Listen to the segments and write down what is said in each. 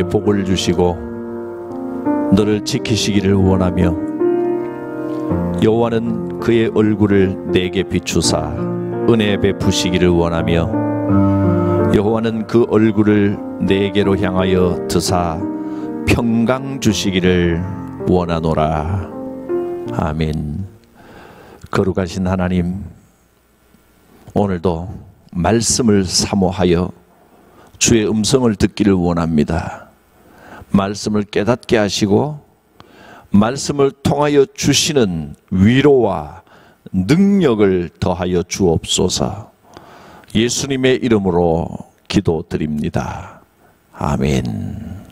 너에게 복을 주시고 너를 지키시기를 원하며 여호와는 그의 얼굴을 내게 비추사 은혜 베푸시기를 원하며 여호와는 그 얼굴을 내게로 향하여 드사 평강 주시기를 원하노라. 아멘. 거룩하신 하나님, 오늘도 말씀을 사모하여 주의 음성을 듣기를 원합니다. 말씀을 깨닫게 하시고 말씀을 통하여 주시는 위로와 능력을 더하여 주옵소서. 예수님의 이름으로 기도드립니다. 아멘.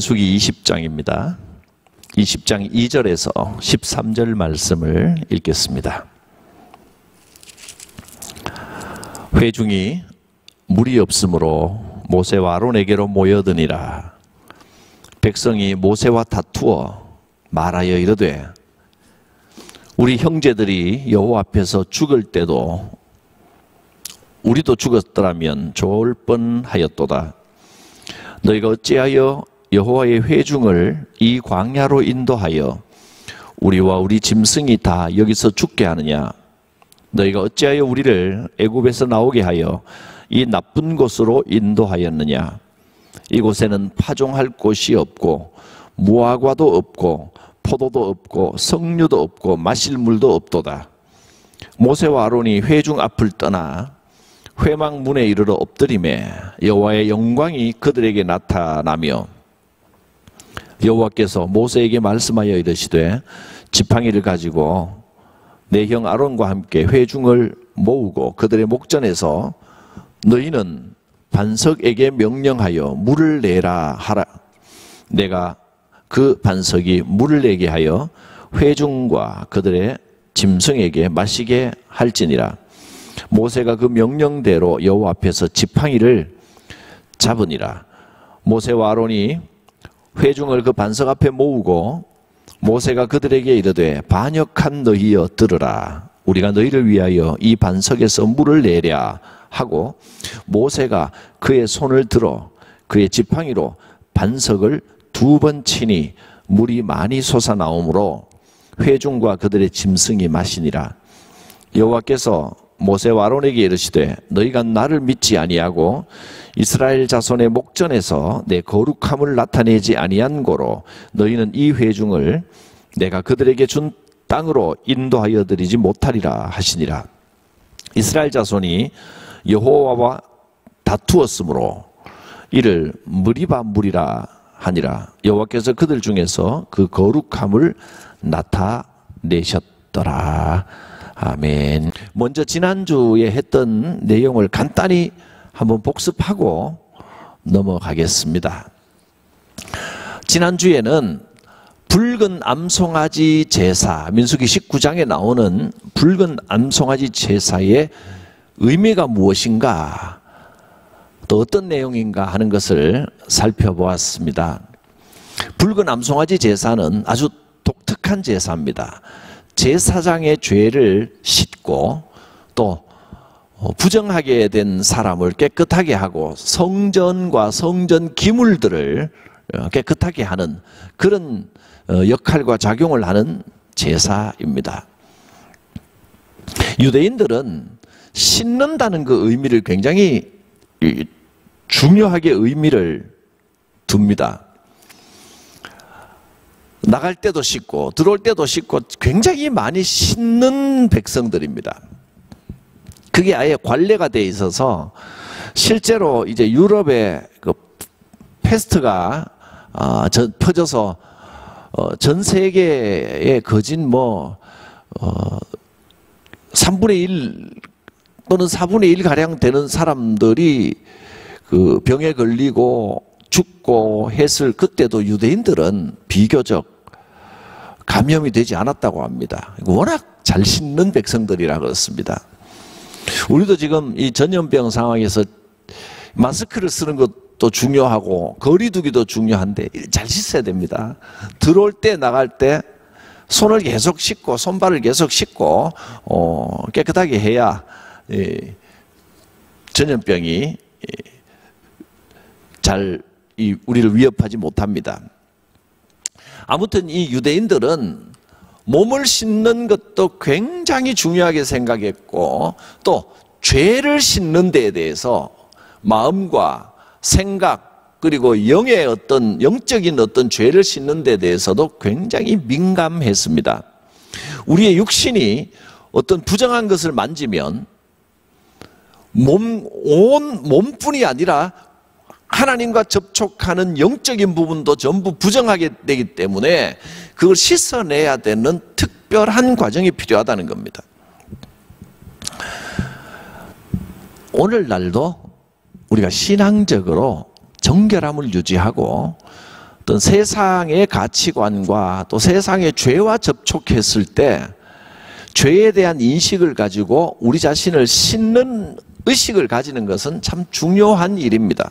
민수기 20장입니다. 20장 2절에서 13절 말씀을 읽겠습니다. 회중이 물이 없으므로 모세와 아론에게로 모여드니라. 백성이 모세와 다투어 말하여 이르되 우리 형제들이 여호와 앞에서 죽을 때도 우리도 죽었더라면 좋을 뻔하였도다. 너희가 어찌하여 여호와의 회중을 이 광야로 인도하여 우리와 우리 짐승이 다 여기서 죽게 하느냐? 너희가 어찌하여 우리를 애굽에서 나오게 하여 이 나쁜 곳으로 인도하였느냐? 이곳에는 파종할 곳이 없고 무화과도 없고 포도도 없고 석류도 없고 마실 물도 없도다. 모세와 아론이 회중 앞을 떠나 회막문에 이르러 엎드리매 여호와의 영광이 그들에게 나타나며 여호와께서 모세에게 말씀하여 이르시되 지팡이를 가지고 내 형 아론과 함께 회중을 모으고 그들의 목전에서 너희는 반석에게 명령하여 물을 내라 하라. 내가 그 반석이 물을 내게 하여 회중과 그들의 짐승에게 마시게 할지니라. 모세가 그 명령대로 여호와 앞에서 지팡이를 잡으니라. 모세와 아론이 회중을 그 반석 앞에 모으고 모세가 그들에게 이르되 반역한 너희여 들으라. 우리가 너희를 위하여 이 반석에서 물을 내랴 하고 모세가 그의 손을 들어 그의 지팡이로 반석을 2번 치니 물이 많이 솟아나오므로 회중과 그들의 짐승이 마시니라. 여호와께서 모세와 아론에게 이르시되 너희가 나를 믿지 아니하고 이스라엘 자손의 목전에서 내 거룩함을 나타내지 아니한 고로 너희는 이 회중을 내가 그들에게 준 땅으로 인도하여 드리지 못하리라 하시니라. 이스라엘 자손이 여호와와 다투었으므로 이를 무리바 무리라 하니라. 여호와께서 그들 중에서 그 거룩함을 나타내셨더라. 아멘. 먼저 지난주에 했던 내용을 간단히 한번 복습하고 넘어가겠습니다. 지난주에는 붉은 암송아지 제사, 민수기 19장에 나오는 붉은 암송아지 제사의 의미가 무엇인가, 또 어떤 내용인가 하는 것을 살펴보았습니다. 붉은 암송아지 제사는 아주 독특한 제사입니다. 제사장의 죄를 씻고 또 부정하게 된 사람을 깨끗하게 하고 성전과 성전 기물들을 깨끗하게 하는 그런 역할과 작용을 하는 제사입니다. 유대인들은 씻는다는 그 의미를 굉장히 중요하게 의미를 둡니다. 나갈 때도 씻고 들어올 때도 씻고 굉장히 많이 씻는 백성들입니다. 그게 아예 관례가 돼 있어서 실제로 이제 유럽의 그 패스트가 퍼져서 전 세계에 거진 3분의 1 또는 4분의 1 가량 되는 사람들이 그 병에 걸리고 죽고 했을 그때도 유대인들은 비교적 감염이 되지 않았다고 합니다. 워낙 잘 씻는 백성들이라 그렇습니다. 우리도 지금 이 전염병 상황에서 마스크를 쓰는 것도 중요하고 거리 두기도 중요한데 잘 씻어야 됩니다. 들어올 때 나갈 때 손을 계속 씻고 손발을 계속 씻고 깨끗하게 해야 전염병이 잘 우리를 위협하지 못합니다. 아무튼 이 유대인들은 몸을 씻는 것도 굉장히 중요하게 생각했고 또 죄를 씻는 데에 대해서 마음과 생각 그리고 영의 어떤 영적인 어떤 죄를 씻는 데에 대해서도 굉장히 민감했습니다. 우리의 육신이 어떤 부정한 것을 만지면 온 몸뿐이 아니라 하나님과 접촉하는 영적인 부분도 전부 부정하게 되기 때문에 그걸 씻어내야 되는 특별한 과정이 필요하다는 겁니다. 오늘날도 우리가 신앙적으로 정결함을 유지하고 어떤 세상의 가치관과 또 세상의 죄와 접촉했을 때 죄에 대한 인식을 가지고 우리 자신을 씻는 의식을 가지는 것은 참 중요한 일입니다.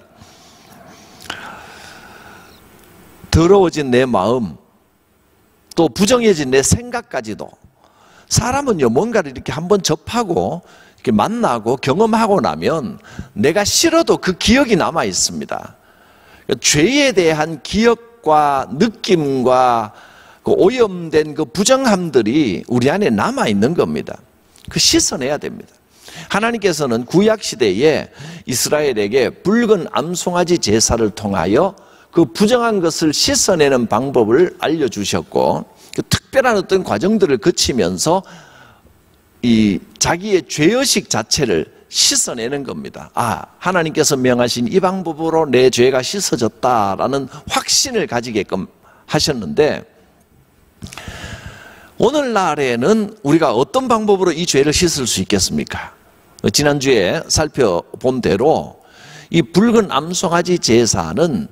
더러워진 내 마음 또 부정해진 내 생각까지도 사람은요 뭔가를 이렇게 한번 접하고 이렇게 만나고 경험하고 나면 내가 싫어도 그 기억이 남아 있습니다. 죄에 대한 기억과 느낌과 그 오염된 그 부정함들이 우리 안에 남아 있는 겁니다. 그 씻어내야 됩니다. 하나님께서는 구약 시대에 이스라엘에게 붉은 암송아지 제사를 통하여 그 부정한 것을 씻어내는 방법을 알려주셨고, 그 특별한 어떤 과정들을 거치면서 이 자기의 죄의식 자체를 씻어내는 겁니다. 아, 하나님께서 명하신 이 방법으로 내 죄가 씻어졌다라는 확신을 가지게끔 하셨는데, 오늘날에는 우리가 어떤 방법으로 이 죄를 씻을 수 있겠습니까? 지난주에 살펴본 대로 이 붉은 암송아지 제사는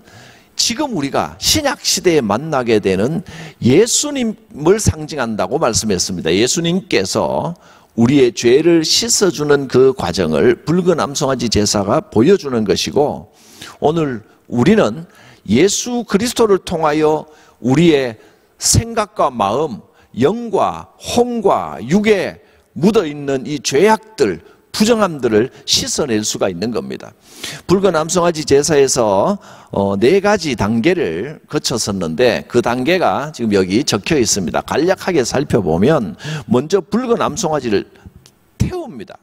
지금 우리가 신약시대에 만나게 되는 예수님을 상징한다고 말씀했습니다. 예수님께서 우리의 죄를 씻어주는 그 과정을 붉은 암송아지 제사가 보여주는 것이고, 오늘 우리는 예수 그리스도를 통하여 우리의 생각과 마음, 영과 혼과 육에 묻어있는 이 죄악들, 부정함들을 씻어낼 수가 있는 겁니다. 붉은 암송아지 제사에서 4가지 단계를 거쳤었는데, 그 단계가 지금 여기 적혀 있습니다. 간략하게 살펴보면 먼저 붉은 암송아지를 태웁니다.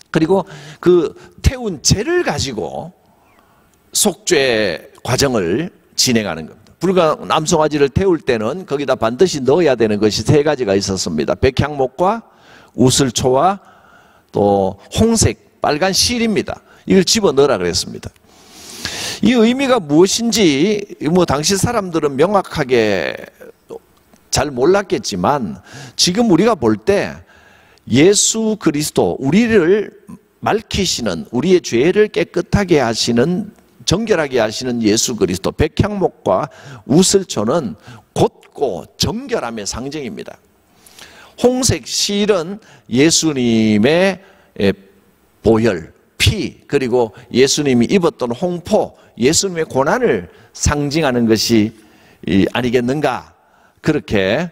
그리고 그 태운 재를 가지고 속죄 과정을 진행하는 겁니다. 붉은 암송아지를 태울 때는 거기다 반드시 넣어야 되는 것이 3가지가 있었습니다. 백향목과 우슬초와 또 홍색, 빨간 실입니다. 이걸 집어넣으라 그랬습니다. 이 의미가 무엇인지 당시 사람들은 명확하게 잘 몰랐겠지만, 지금 우리가 볼 때 예수 그리스도, 우리를 맑히시는, 우리의 죄를 깨끗하게 하시는, 정결하게 하시는 예수 그리스도, 백향목과 우슬초는 곧고 정결함의 상징입니다. 홍색 실은 예수님의 보혈, 피, 그리고 예수님이 입었던 홍포, 예수님의 고난을 상징하는 것이 아니겠는가, 그렇게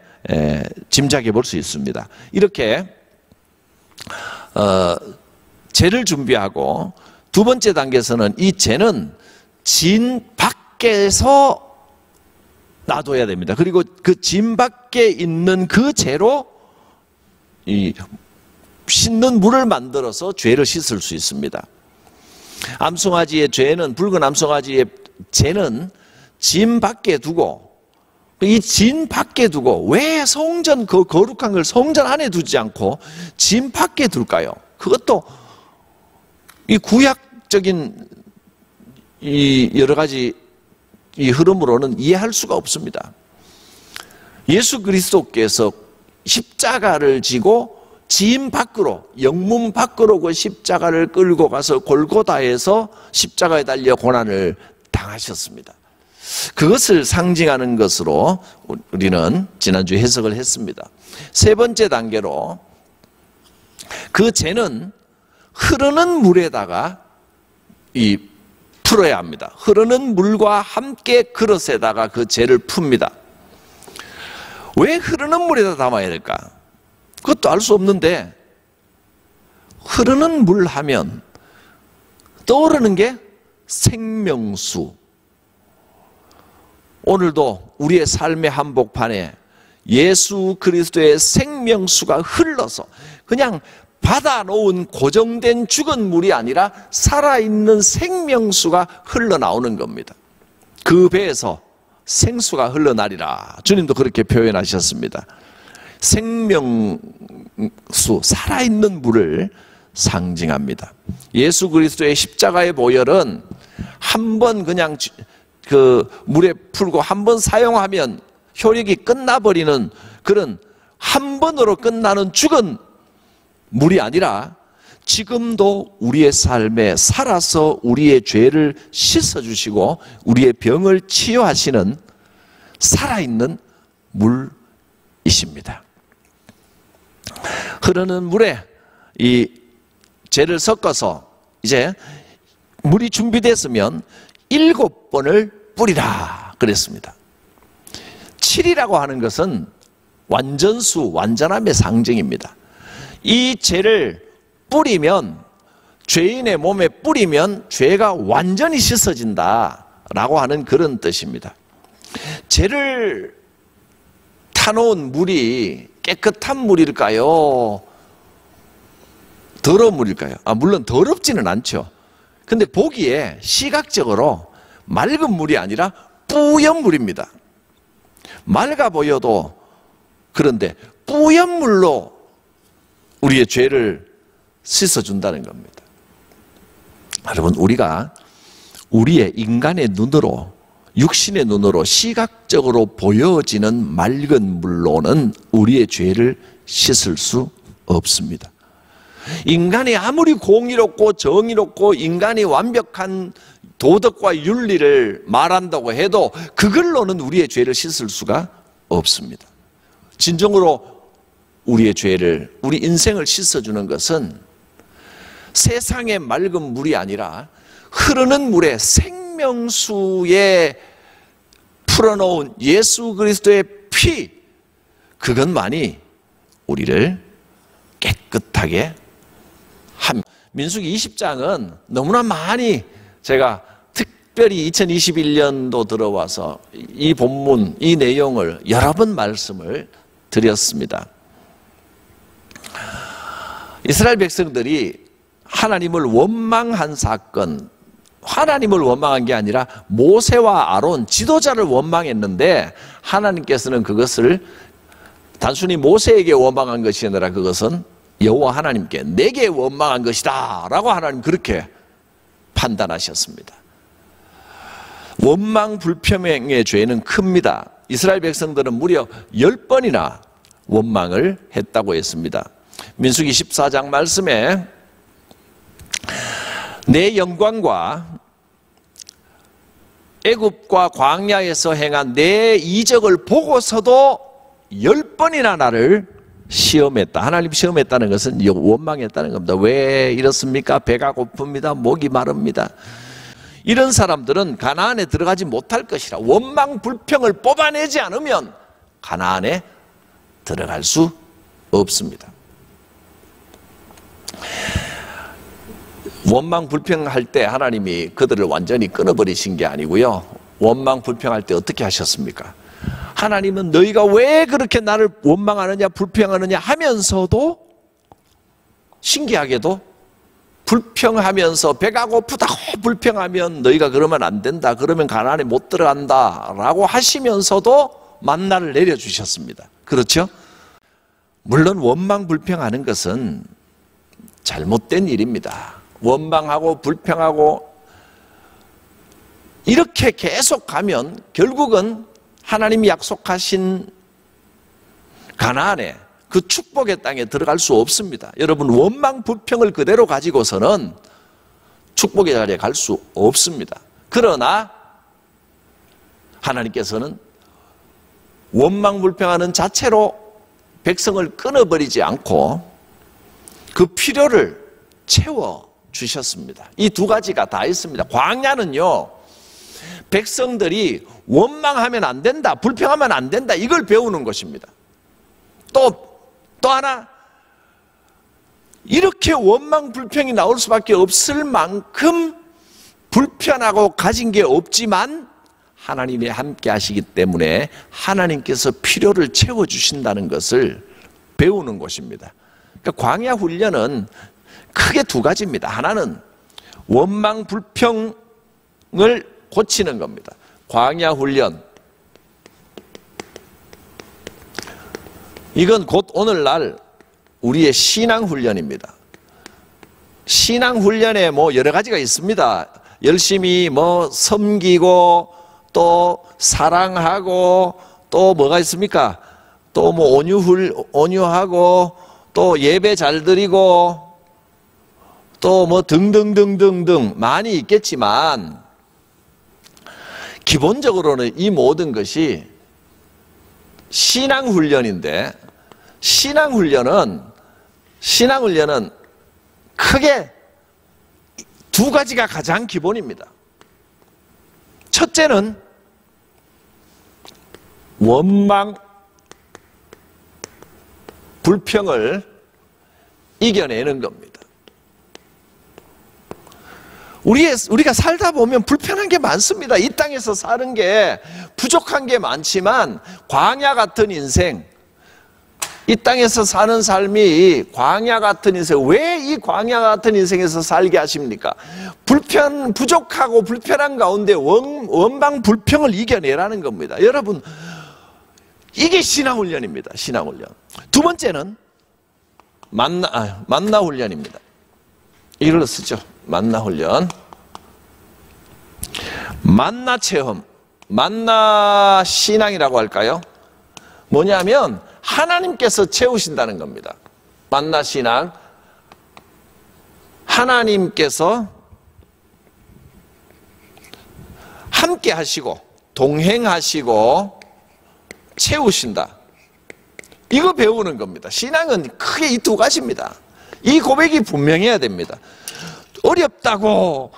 짐작해 볼 수 있습니다. 이렇게 제를 준비하고, 두 번째 단계에서는 이 제는 진 밖에서 놔둬야 됩니다. 그리고 그 진 밖에 있는 그 재로 이 씻는 물을 만들어서 죄를 씻을 수 있습니다. 암송아지의 죄는, 붉은 암송아지의 죄는 진 밖에 두고, 이 진 밖에 두고, 왜 성전, 그 거룩한 걸 성전 안에 두지 않고 진 밖에 둘까요? 그것도 이 구약적인 이 여러 가지 이 흐름으로는 이해할 수가 없습니다. 예수 그리스도께서 십자가를 지고 진 밖으로, 영문 밖으로 그 십자가를 끌고 가서 골고다에서 십자가에 달려 고난을 당하셨습니다. 그것을 상징하는 것으로 우리는 지난주에 해석을 했습니다. 3번째 단계로 그 죄는 흐르는 물에다가 풀어야 합니다. 흐르는 물과 함께 그릇에다가 그 죄를 풉니다. 왜 흐르는 물에다 담아야 될까? 그것도 알 수 없는데, 흐르는 물 하면 떠오르는 게 생명수. 오늘도 우리의 삶의 한복판에 예수 그리스도의 생명수가 흘러서 그냥 받아놓은 고정된 죽은 물이 아니라 살아있는 생명수가 흘러나오는 겁니다. 그 배에서 생수가 흘러나리라. 주님도 그렇게 표현하셨습니다. 생명수, 살아있는 물을 상징합니다. 예수 그리스도의 십자가의 보혈은 한 번 그냥 그 물에 풀고 한 번 사용하면 효력이 끝나버리는 그런, 한 번으로 끝나는 죽은 물이 아니라 지금도 우리의 삶에 살아서 우리의 죄를 씻어주시고 우리의 병을 치유하시는 살아있는 물이십니다. 흐르는 물에 이 죄를 섞어서 이제 물이 준비됐으면 7번을 뿌리라 그랬습니다. 7이라고 하는 것은 완전수, 완전함의 상징입니다. 이 죄를 뿌리면, 죄인의 몸에 뿌리면 죄가 완전히 씻어진다라고 하는 그런 뜻입니다. 죄를 타놓은 물이 깨끗한 물일까요? 더러운 물일까요? 물론 더럽지는 않죠. 근데 보기에 시각적으로 맑은 물이 아니라 뿌연 물입니다. 맑아 보여도 그런데 뿌연 물로 우리의 죄를 씻어준다는 겁니다. 여러분, 우리가 우리의 인간의 눈으로, 육신의 눈으로 시각적으로 보여지는 맑은 물로는 우리의 죄를 씻을 수 없습니다. 인간이 아무리 공의롭고 정의롭고 인간이 완벽한 도덕과 윤리를 말한다고 해도 그걸로는 우리의 죄를 씻을 수가 없습니다. 진정으로 우리의 죄를, 우리 인생을 씻어주는 것은 세상의 맑은 물이 아니라 흐르는 물에 생명수에 풀어놓은 예수 그리스도의 피, 그것만이 우리를 깨끗하게 합니다. 민수기 20장은 너무나 많이 제가 특별히 2021년도 들어와서 이 본문, 이 내용을 여러 번 말씀을 드렸습니다. 이스라엘 백성들이 하나님을 원망한 사건, 하나님을 원망한 게 아니라 모세와 아론, 지도자를 원망했는데 하나님께서는 그것을 단순히 모세에게 원망한 것이 아니라 그것은 여호와 하나님께 내게 원망한 것이다 라고 하나님 그렇게 판단하셨습니다. 원망 불평의 죄는 큽니다. 이스라엘 백성들은 무려 10번이나 원망을 했다고 했습니다. 민수기 14장 말씀에 내 영광과 애굽과 광야에서 행한 내 이적을 보고서도 10번이나 나를 시험했다. 하나님 시험했다는 것은 원망했다는 겁니다. 왜 이렇습니까? 배가 고픕니다. 목이 마릅니다. 이런 사람들은 가나안에 들어가지 못할 것이라 원망 불평을 뽑아내지 않으면 가나안에 들어갈 수 없습니다. 원망 불평할 때 하나님이 그들을 완전히 끊어버리신 게 아니고요. 원망 불평할 때 어떻게 하셨습니까? 하나님은 너희가 왜 그렇게 나를 원망하느냐 불평하느냐 하면서도 신기하게도 불평하면서 배가 고프다고 불평하면 너희가 그러면 안 된다. 그러면 가나안에 못 들어간다 라고 하시면서도 만나를 내려주셨습니다. 그렇죠? 물론 원망 불평하는 것은 잘못된 일입니다. 원망하고 불평하고 이렇게 계속 가면 결국은 하나님이 약속하신 가나안에 그 축복의 땅에 들어갈 수 없습니다. 여러분, 원망 불평을 그대로 가지고서는 축복의 자리에 갈 수 없습니다. 그러나 하나님께서는 원망 불평하는 자체로 백성을 끊어버리지 않고 그 필요를 채워주셨습니다. 이 두 가지가 다 있습니다. 광야는요, 백성들이 원망하면 안 된다, 불평하면 안 된다, 이걸 배우는 것입니다. 또 하나, 이렇게 원망 불평이 나올 수밖에 없을 만큼 불편하고 가진 게 없지만 하나님이 함께 하시기 때문에 하나님께서 필요를 채워주신다는 것을 배우는 것입니다. 그러니까 광야 훈련은 크게 두 가지입니다. 하나는 원망 불평을 고치는 겁니다. 광야 훈련, 이건 곧 오늘날 우리의 신앙 훈련입니다. 신앙 훈련에 뭐 여러 가지가 있습니다. 열심히 뭐 섬기고 또 사랑하고 또 뭐가 있습니까? 또 뭐 온유하고 또 예배 잘 드리고 또 뭐 등등등등등 많이 있겠지만 기본적으로는 이 모든 것이 신앙 훈련인데 신앙 훈련은 크게 두 가지가 가장 기본입니다. 첫째는 원망 불평을 이겨내는 겁니다. 우리가 살다 보면 불편한 게 많습니다. 이 땅에서 사는 게 부족한 게 많지만 광야 같은 인생, 이 땅에서 사는 삶이 광야 같은 인생, 왜 이 광야 같은 인생에서 살게 하십니까? 부족하고 불편한 가운데 원망 불평을 이겨내라는 겁니다. 여러분, 이게 신앙훈련입니다. 신앙훈련. 두 번째는 만나 훈련입니다. 이걸로 쓰죠. 만나 훈련. 만나 체험, 만나 신앙이라고 할까요? 뭐냐면 하나님께서 채우신다는 겁니다. 만나 신앙. 하나님께서 함께 하시고 동행하시고 채우신다. 이거 배우는 겁니다. 신앙은 크게 이 두 가지입니다. 이 고백이 분명해야 됩니다. 어렵다고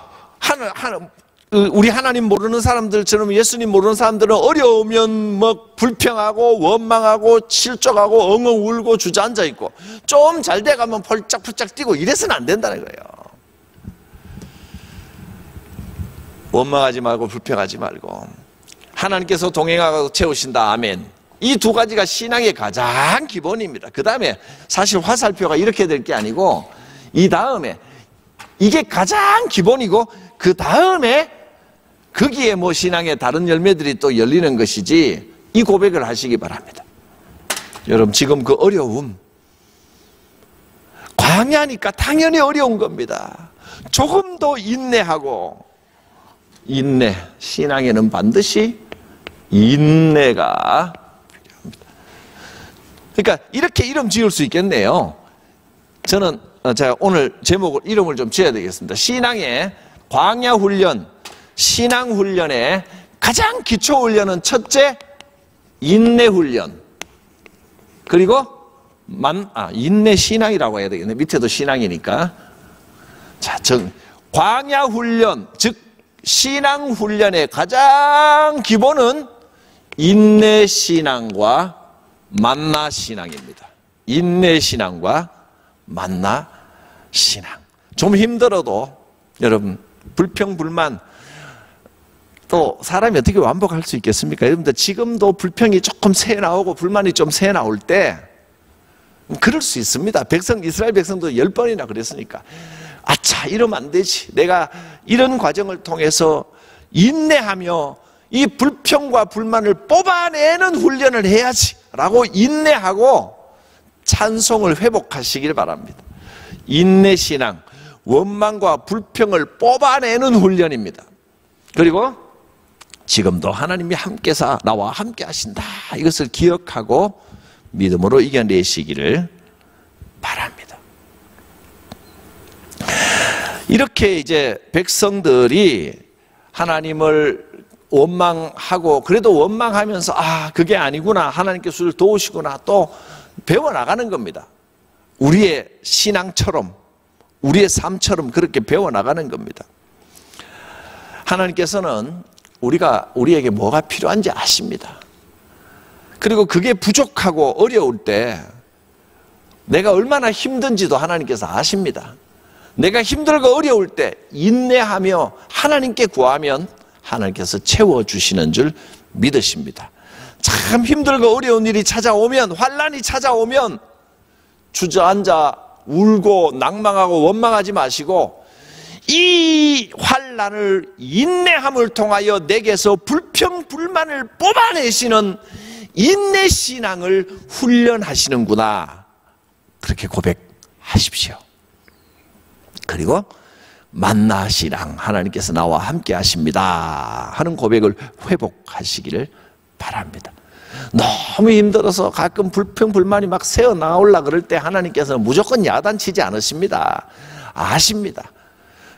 우리 하나님 모르는 사람들처럼, 예수님 모르는 사람들은 어려우면 뭐 불평하고 원망하고 실족하고 엉엉 울고 주저앉아 있고, 좀 잘 돼가면 펄짝펄짝 뛰고 이래서는 안 된다는 거예요. 원망하지 말고 불평하지 말고 하나님께서 동행하고 채우신다. 아멘. 이 두 가지가 신앙의 가장 기본입니다. 그 다음에 사실 화살표가 이렇게 될 게 아니고, 이 다음에 이게 가장 기본이고, 그 다음에 거기에 뭐 신앙의 다른 열매들이 또 열리는 것이지, 이 고백을 하시기 바랍니다. 여러분, 지금 그 어려움, 광야니까 당연히 어려운 겁니다. 조금 더 인내하고, 인내, 신앙에는 반드시 인내가 필요합니다. 그러니까 이렇게 이름 지을 수 있겠네요. 저는 제가 오늘 제목을, 이름을 좀 지어야 되겠습니다. 신앙의 광야 훈련, 신앙 훈련의 가장 기초 훈련은 첫째, 인내 훈련. 그리고 인내 신앙이라고 해야 되겠네. 밑에도 신앙이니까. 자, 광야 훈련, 즉 신앙 훈련의 가장 기본은 인내 신앙과 만나 신앙입니다. 인내 신앙과 만나 신앙. 좀 힘들어도 여러분, 불평 불만, 또 사람이 어떻게 완벽할 수 있겠습니까? 여러분들 지금도 불평이 조금 새 나오고 불만이 좀 새 나올 때 그럴 수 있습니다. 이스라엘 백성도 10번이나 그랬으니까, 아차, 이러면 안 되지, 내가 이런 과정을 통해서 인내하며 이 불평과 불만을 뽑아내는 훈련을 해야지 라고 인내하고 찬송을 회복하시길 바랍니다. 인내신앙, 원망과 불평을 뽑아내는 훈련입니다. 그리고 지금도 하나님이 나와 함께 하신다, 이것을 기억하고 믿음으로 이겨내시기를 바랍니다. 이렇게 이제 백성들이 하나님을 원망하고, 그래도 원망하면서 그게 아니구나, 하나님께서 우리를 도우시구나, 또 배워나가는 겁니다. 우리의 신앙처럼, 우리의 삶처럼 그렇게 배워나가는 겁니다. 하나님께서는 우리에게 뭐가 필요한지 아십니다. 그리고 그게 부족하고 어려울 때 내가 얼마나 힘든지도 하나님께서 아십니다. 내가 힘들고 어려울 때 인내하며 하나님께 구하면 하나님께서 채워주시는 줄 믿으십니다. 참 힘들고 어려운 일이 찾아오면, 환난이 찾아오면 주저앉아 울고 낭망하고 원망하지 마시고, 이 환난을 인내함을 통하여 내게서 불평 불만을 뽑아내시는 인내신앙을 훈련하시는구나, 그렇게 고백하십시오. 그리고 만나시랑, 하나님께서 나와 함께 하십니다 하는 고백을 회복하시기를 바랍니다. 너무 힘들어서 가끔 불평 불만이 막 새어 나오려 그럴 때 하나님께서는 무조건 야단치지 않으십니다. 아십니다.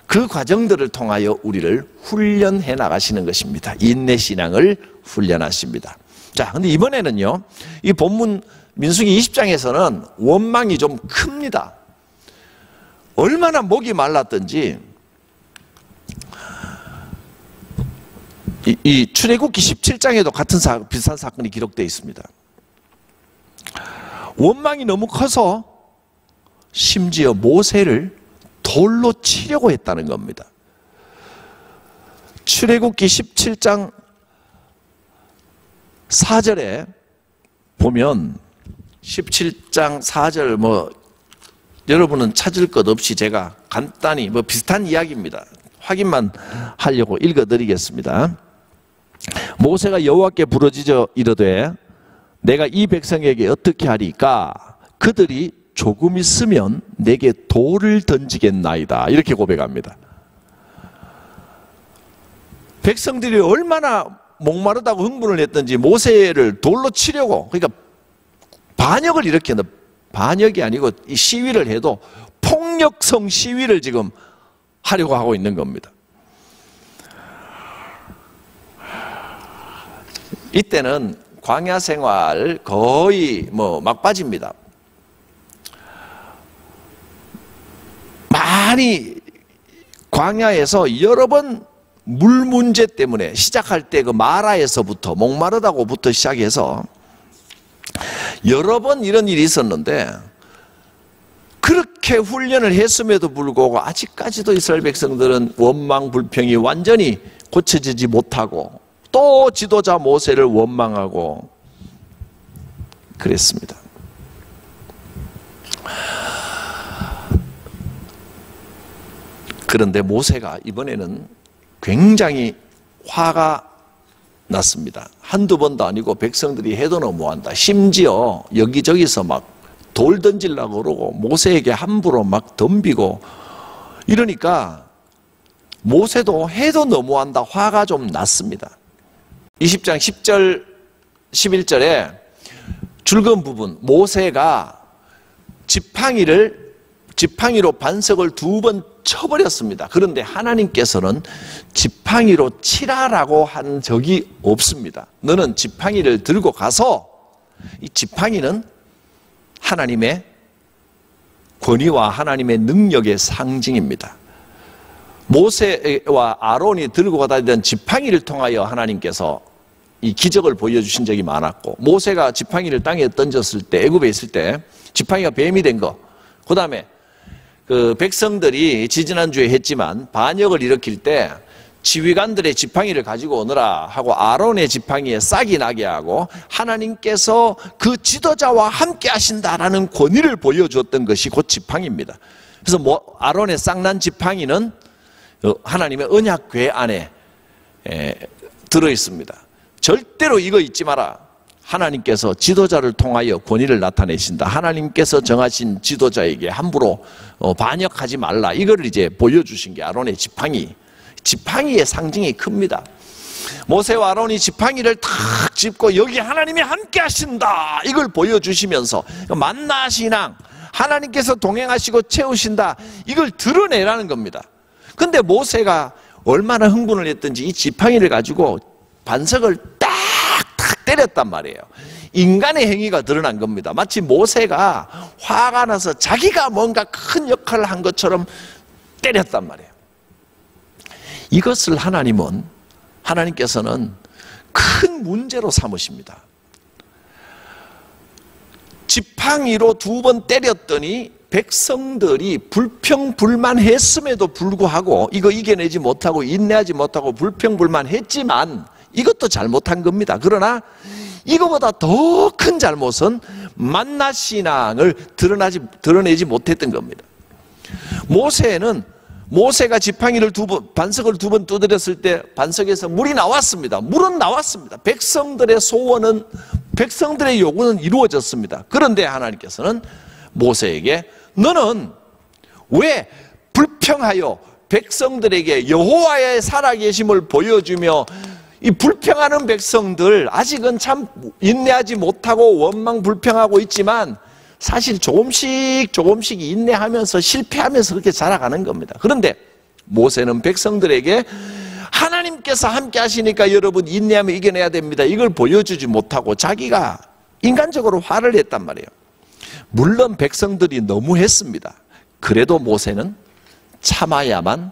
그 과정들을 통하여 우리를 훈련해 나가시는 것입니다. 인내신앙을 훈련하십니다. 자, 근데 이번에는요, 이 본문 민수기 20장에서는 원망이 좀 큽니다. 얼마나 목이 말랐든지, 이 출애굽기 17장에도 같은 비슷한 사건이 기록되어 있습니다. 원망이 너무 커서 심지어 모세를 돌로 치려고 했다는 겁니다. 출애굽기 17장 4절에 보면 17장 4절 여러분은 찾을 것 없이 제가 간단히 비슷한 이야기입니다. 확인만 하려고 읽어드리겠습니다. 모세가 여호와께 부르짖어 이르되 내가 이 백성에게 어떻게 하리까? 그들이 조금 있으면 내게 돌을 던지겠나이다. 이렇게 고백합니다. 백성들이 얼마나 목마르다고 흥분을 했던지 모세를 돌로 치려고, 그러니까 반역을 일으켰는데, 반역이 아니고 이 시위를 해도 폭력성 시위를 지금 하려고 하고 있는 겁니다. 이때는 광야 생활 거의 막바지입니다. 많이 광야에서 여러 번 물 문제 때문에 시작할 때 그 마라에서부터 목마르다고부터 시작해서 여러 번 이런 일이 있었는데, 그렇게 훈련을 했음에도 불구하고 아직까지도 이스라엘 백성들은 원망 불평이 완전히 고쳐지지 못하고 또 지도자 모세를 원망하고 그랬습니다. 그런데 모세가 이번에는 굉장히 화가 났습니다. 한두 번도 아니고 백성들이 해도 너무한다. 심지어 여기저기서 막 돌 던지려고 그러고 모세에게 함부로 막 덤비고 이러니까 모세도 해도 너무한다. 화가 좀 났습니다. 20장 10절 11절에 줄건 부분, 모세가 지팡이로 반석을 2번 쳐버렸습니다. 그런데 하나님께서는 지팡이로 치라라고 한 적이 없습니다. 너는 지팡이를 들고 가서, 이 지팡이는 하나님의 권위와 하나님의 능력의 상징입니다. 모세와 아론이 들고 다니던 지팡이를 통하여 하나님께서 이 기적을 보여주신 적이 많았고, 모세가 지팡이를 땅에 던졌을 때, 애굽에 있을 때 지팡이가 뱀이 된 거, 그 다음에 그 백성들이 지지난주에 했지만 반역을 일으킬 때 지휘관들의 지팡이를 가지고 오너라 하고 아론의 지팡이에 싹이 나게 하고 하나님께서 그 지도자와 함께 하신다라는 권위를 보여주었던 것이 곧 지팡이입니다. 그래서 아론의 싹난 지팡이는 하나님의 언약궤 안에 들어있습니다. 절대로 이거 잊지 마라. 하나님께서 지도자를 통하여 권위를 나타내신다. 하나님께서 정하신 지도자에게 함부로 반역하지 말라. 이걸 이제 보여주신 게 아론의 지팡이. 지팡이의 상징이 큽니다. 모세와 아론이 지팡이를 탁 짚고 여기 하나님이 함께 하신다. 이걸 보여주시면서 만나 신앙, 하나님께서 동행하시고 채우신다. 이걸 드러내라는 겁니다. 근데 모세가 얼마나 흥분을 했든지 이 지팡이를 가지고 반석을 딱 때렸단 말이에요. 인간의 행위가 드러난 겁니다. 마치 모세가 화가 나서 자기가 뭔가 큰 역할을 한 것처럼 때렸단 말이에요. 이것을 하나님께서는 큰 문제로 삼으십니다. 지팡이로 2번 때렸더니 백성들이 불평불만했음에도 불구하고 이거 이겨내지 못하고 인내하지 못하고 불평불만했지만 이것도 잘못한 겁니다. 그러나 이거보다 더 큰 잘못은 만나 신앙을 드러내지 못했던 겁니다. 모세가 지팡이를 반석을 2번 두드렸을 때 반석에서 물이 나왔습니다. 물은 나왔습니다. 백성들의 소원은, 백성들의 요구는 이루어졌습니다. 그런데 하나님께서는 모세에게 너는 왜 불평하여 백성들에게 여호와의 살아계심을 보여주며 이 불평하는 백성들 아직은 참 인내하지 못하고 원망 불평하고 있지만 사실 조금씩 인내하면서 실패하면서 그렇게 자라가는 겁니다. 그런데 모세는 백성들에게 하나님께서 함께 하시니까 여러분 인내하면 이겨내야 됩니다. 이걸 보여주지 못하고 자기가 인간적으로 화를 냈단 말이에요. 물론 백성들이 너무 했습니다. 그래도 모세는 참아야만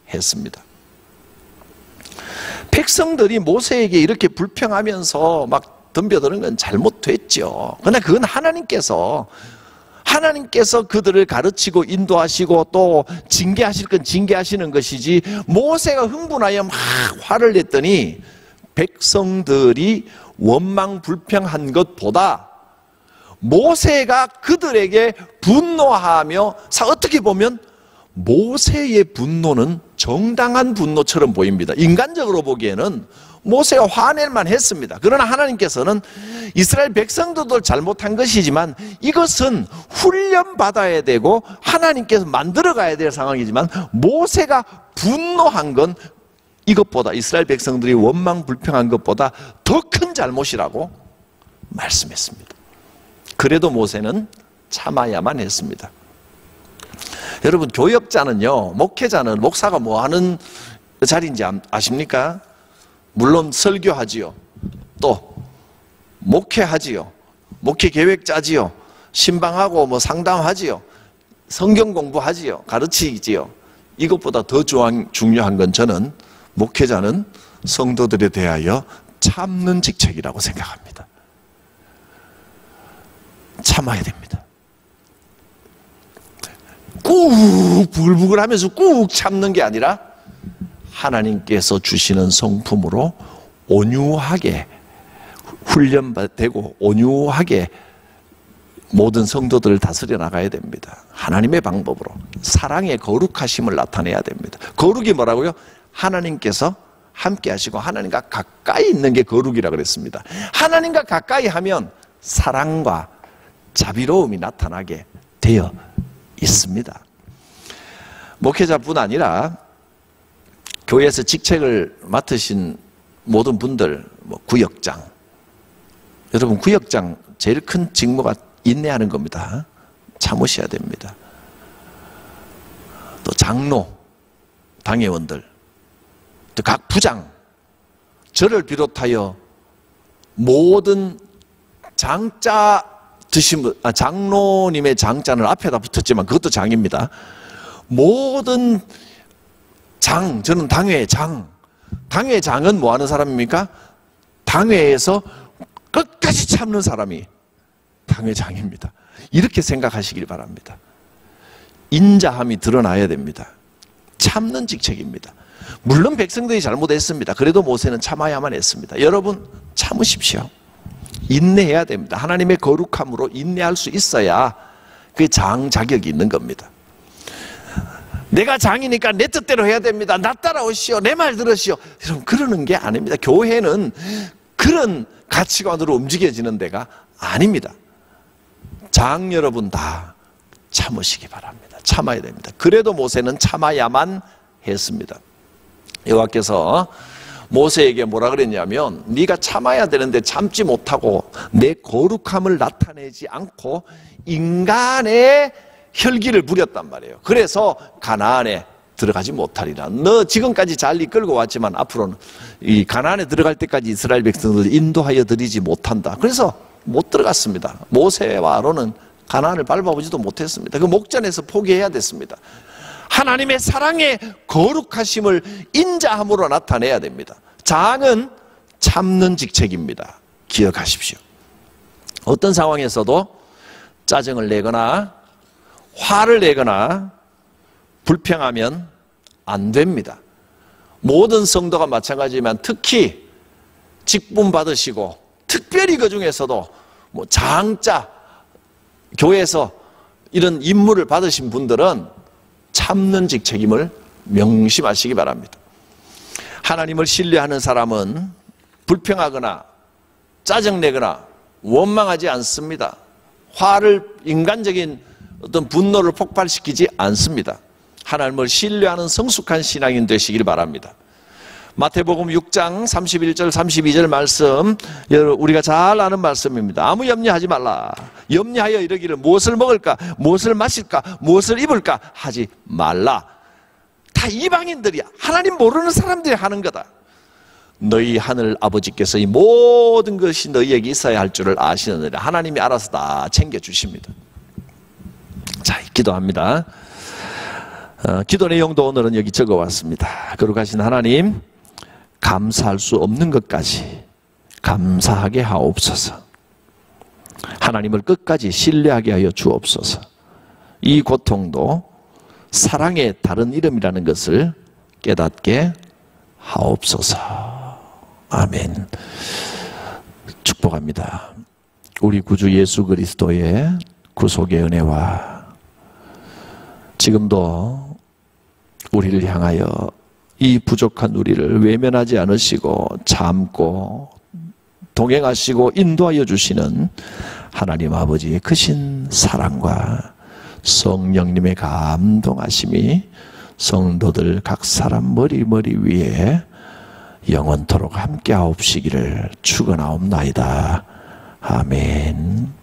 했습니다. 백성들이 모세에게 이렇게 불평하면서 막 덤벼드는 건 잘못됐죠. 그러나 그건 하나님께서 그들을 가르치고 인도하시고 또 징계하실 건 징계하시는 것이지, 모세가 흥분하여 막 화를 냈더니 백성들이 원망 불평한 것보다 모세가 그들에게 분노하며 어떻게 보면 모세의 분노는 정당한 분노처럼 보입니다. 인간적으로 보기에는 모세가 화낼만 했습니다. 그러나 하나님께서는 이스라엘 백성들도 잘못한 것이지만 이것은 훈련받아야 되고 하나님께서 만들어 가야 될 상황이지만 모세가 분노한 건 이것보다, 이스라엘 백성들이 원망 불평한 것보다 더 큰 잘못이라고 말씀했습니다. 그래도 모세는 참아야만 했습니다. 여러분, 교역자는요, 목회자는, 목사가 뭐 하는 자리인지 아십니까? 물론 설교하지요. 또 목회하지요. 목회 계획 짜지요. 신방하고 뭐 상담하지요. 성경 공부하지요. 가르치지요. 이것보다 더 중요한 건 저는 목회자는 성도들에 대하여 참는 직책이라고 생각합니다. 참아야 됩니다. 꾹 부글부글 하면서 꾹 참는 게 아니라 하나님께서 주시는 성품으로 온유하게 훈련되고 온유하게 모든 성도들을 다스려 나가야 됩니다. 하나님의 방법으로 사랑의 거룩하심을 나타내야 됩니다. 거룩이 뭐라고요? 하나님께서 함께 하시고 하나님과 가까이 있는 게 거룩이라고 그랬습니다. 하나님과 가까이 하면 사랑과 자비로움이 나타나게 되어 있습니다. 목회자뿐 아니라 교회에서 직책을 맡으신 모든 분들, 뭐 구역장, 여러분 구역장 제일 큰 직무가 인내하는 겁니다. 참으셔야 됩니다. 또 장로, 당회원들, 또 각 부장, 저를 비롯하여 모든 장자 드신 분, 장로님의 장자는 앞에다 붙었지만 그것도 장입니다. 모든 장, 저는 당회장. 당회장은 뭐 하는 사람입니까? 당회에서 끝까지 참는 사람이 당회장입니다. 이렇게 생각하시길 바랍니다. 인자함이 드러나야 됩니다. 참는 직책입니다. 물론 백성들이 잘못했습니다. 그래도 모세는 참아야만 했습니다. 여러분 참으십시오. 인내해야 됩니다. 하나님의 거룩함으로 인내할 수 있어야 그게 장 자격이 있는 겁니다. 내가 장이니까 내 뜻대로 해야 됩니다. 나 따라오시오. 내 말 들으시오. 여러분 그러는 게 아닙니다. 교회는 그런 가치관으로 움직여지는 데가 아닙니다. 장 여러분 다 참으시기 바랍니다. 참아야 됩니다. 그래도 모세는 참아야만 했습니다. 여호와께서 모세에게 뭐라 그랬냐면 네가 참아야 되는데 참지 못하고 내 거룩함을 나타내지 않고 인간의 혈기를 부렸단 말이에요. 그래서 가나안에 들어가지 못하리라. 너 지금까지 잘 이끌고 왔지만 앞으로는 이 가나안에 들어갈 때까지 이스라엘 백성들을 인도하여 드리지 못한다. 그래서 못 들어갔습니다. 모세와 아론은 가나안을 밟아보지도 못했습니다. 그 목전에서 포기해야 됐습니다. 하나님의 사랑의 거룩하심을 인자함으로 나타내야 됩니다. 장은 참는 직책입니다. 기억하십시오. 어떤 상황에서도 짜증을 내거나 화를 내거나 불평하면 안 됩니다. 모든 성도가 마찬가지지만 특히 직분 받으시고 특별히 그 중에서도 뭐 장자, 교회에서 이런 임무를 받으신 분들은 참는 직책임을 명심하시기 바랍니다. 하나님을 신뢰하는 사람은 불평하거나 짜증내거나 원망하지 않습니다. 화를, 인간적인 어떤 분노를 폭발시키지 않습니다. 하나님을 신뢰하는 성숙한 신앙인 되시길 바랍니다. 마태복음 6장 31절 32절 말씀, 우리가 잘 아는 말씀입니다. 아무 염려하지 말라. 염려하여 이르기를 무엇을 먹을까, 무엇을 마실까, 무엇을 입을까 하지 말라. 다 이방인들이야. 하나님 모르는 사람들이 하는 거다. 너희 하늘 아버지께서 이 모든 것이 너희에게 있어야 할 줄을 아시느니라. 하나님이 알아서 다 챙겨주십니다. 자, 기도합니다. 기도 내용도 오늘은 여기 적어왔습니다. 거룩하신 하나님, 감사할 수 없는 것까지 감사하게 하옵소서. 하나님을 끝까지 신뢰하게 하여 주옵소서. 이 고통도 사랑의 다른 이름이라는 것을 깨닫게 하옵소서. 아멘. 축복합니다. 우리 구주 예수 그리스도의 구속의 은혜와 지금도 우리를 향하여 이 부족한 우리를 외면하지 않으시고 참고 동행하시고 인도하여 주시는 하나님 아버지의 크신 사랑과 성령님의 감동하심이 성도들 각 사람 머리 위에 영원토록 함께하옵시기를 축원하옵나이다. 아멘.